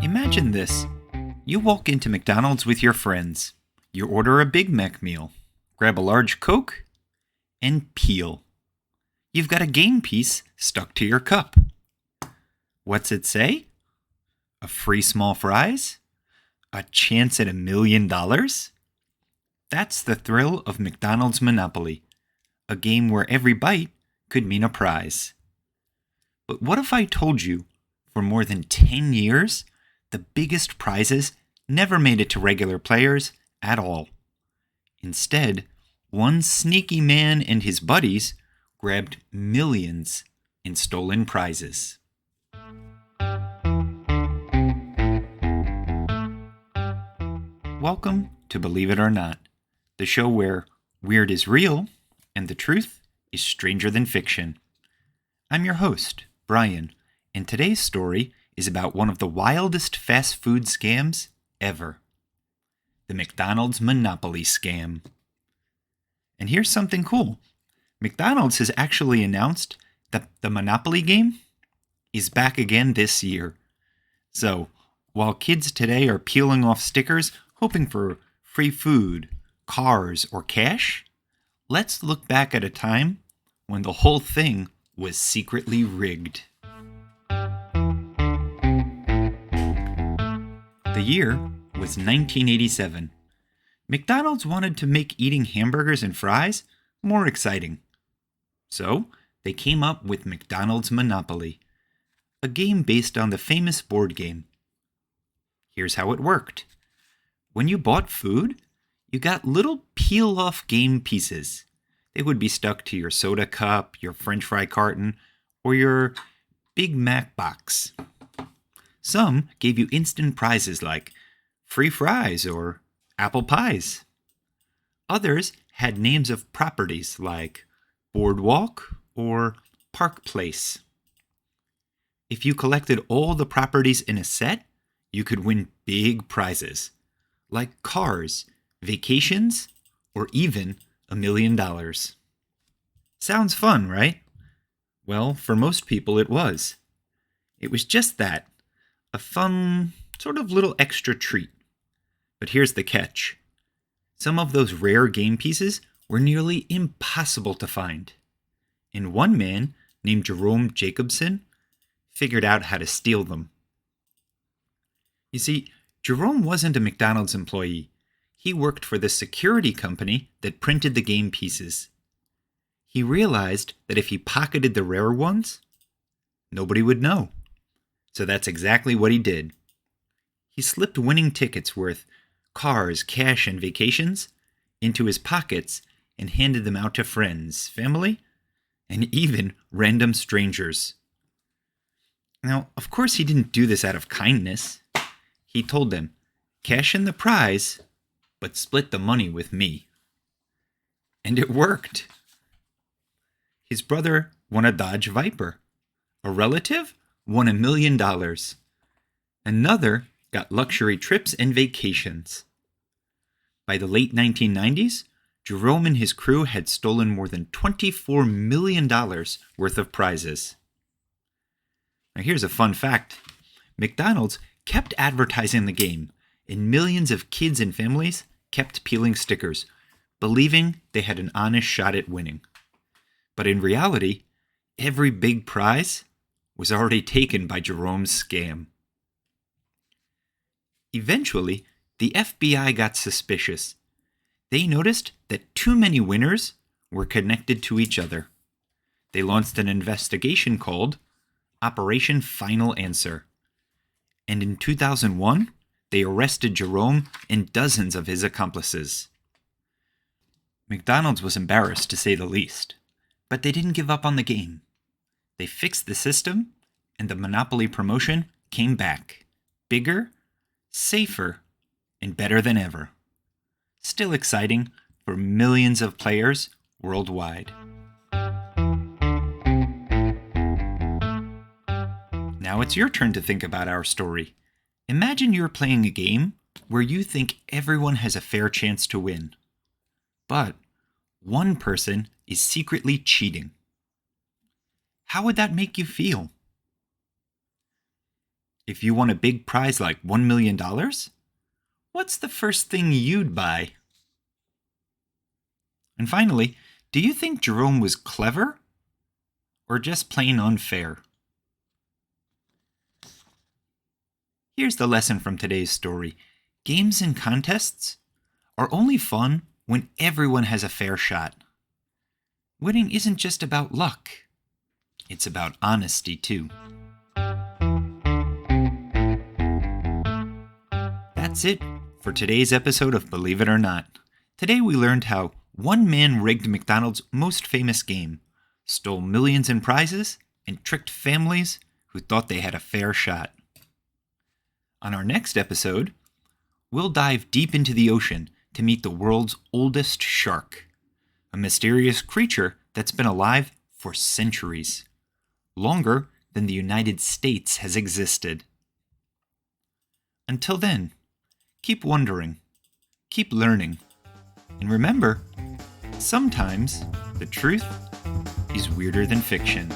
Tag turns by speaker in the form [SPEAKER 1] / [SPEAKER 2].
[SPEAKER 1] Imagine this. You walk into McDonald's with your friends. You order a Big Mac meal, grab a large Coke, and peel. You've got a game piece stuck to your cup. What's it say? A free small fries? A chance at $1,000,000? That's the thrill of McDonald's Monopoly, a game where every bite could mean a prize. But what if I told you, for more than 10 years, the biggest prizes never made it to regular players at all? Instead, one sneaky man and his buddies grabbed millions in stolen prizes. Welcome to Believe It or Not, the show where weird is real and the truth is stranger than fiction. I'm your host, Bryan, and today's story is about one of the wildest fast food scams ever. The McDonald's Monopoly scam. And here's something cool. McDonald's has actually announced that the Monopoly game is back again this year. So, while kids today are peeling off stickers hoping for free food, cars, or cash, let's look back at a time when the whole thing was secretly rigged. The year was 1987. McDonald's wanted to make eating hamburgers and fries more exciting. So, they came up with McDonald's Monopoly, a game based on the famous board game. Here's how it worked. When you bought food, you got little peel-off game pieces. They would be stuck to your soda cup, your French fry carton, or your Big Mac box. Some gave you instant prizes like free fries or apple pies. Others had names of properties like Boardwalk or Park Place. If you collected all the properties in a set, you could win big prizes like cars, vacations, or even $1,000,000. Sounds fun, right? Well, for most people it was. It was just that, a fun, sort of little extra treat. But here's the catch. Some of those rare game pieces were nearly impossible to find. And one man, named Jerome Jacobson, figured out how to steal them. You see, Jerome wasn't a McDonald's employee. He worked for the security company that printed the game pieces. He realized that if he pocketed the rare ones, nobody would know. So that's exactly what he did. He slipped winning tickets worth cars, cash, and vacations into his pockets and handed them out to friends, family, and even random strangers. Now, of course, he didn't do this out of kindness. He told them, cash in the prize, but split the money with me. And it worked. His brother won a Dodge Viper. A relative won $1,000,000. Another got luxury trips and vacations. By the late 1990s, Jerome and his crew had stolen more than $24 million worth of prizes. Now here's a fun fact. McDonald's kept advertising the game, and millions of kids and families kept peeling stickers, believing they had an honest shot at winning. But in reality, every big prize was already taken by Jerome's scam. Eventually, the FBI got suspicious. They noticed that too many winners were connected to each other. They launched an investigation called Operation Final Answer. And in 2001, they arrested Jerome and dozens of his accomplices. McDonald's was embarrassed, to say the least, but they didn't give up on the game. They fixed the system, and the Monopoly promotion came back, bigger, safer, and better than ever. Still exciting for millions of players worldwide. Now it's your turn to think about our story. Imagine you're playing a game where you think everyone has a fair chance to win. But one person is secretly cheating. how would that make you feel? If you won a big prize like $1 million, what's the first thing you'd buy? And finally, do you think Jerome was clever or just plain unfair? Here's the lesson from today's story. Games and contests are only fun when everyone has a fair shot. Winning isn't just about luck. It's about honesty, too. That's it for today's episode of Believe It or Not. Today we learned how one man rigged McDonald's most famous game, stole millions in prizes, and tricked families who thought they had a fair shot. On our next episode, we'll dive deep into the ocean to meet the world's oldest shark, a mysterious creature that's been alive for centuries, longer than the United States has existed. Until then, keep wondering, keep learning, and remember, sometimes the truth is weirder than fiction.